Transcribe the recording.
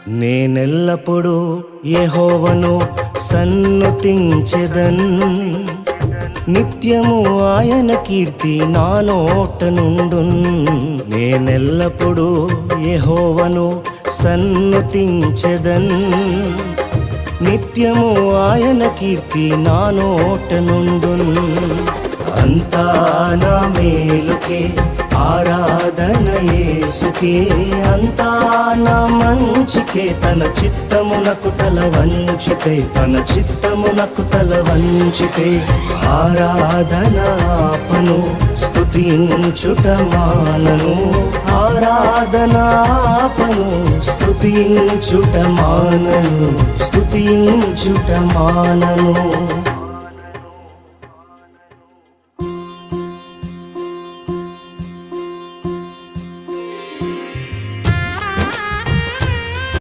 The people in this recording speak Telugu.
నేనెల్లప్పుడూ యెహోవాను సన్నుతించెదన్, నిత్యము ఆయన కీర్తి నా నోట నుండున్. నేనెల్లప్పుడూ యెహోవాను సన్నుతించెదన్, నిత్యము ఆయన కీర్తి నా నోట నుండున్. అంతా నా మేలుకే ఆరాధన యేసుకే, అంతా నా మంచికే. తన చిత్తమునకు తల వంచితే, తన చిత్తమునకు తల వంచితే ఆరాధన ఆపను, స్తుతించుట మానను. ఆరాధన ఆపను, స్తుతించుట మానను, స్తుతించుట మానను.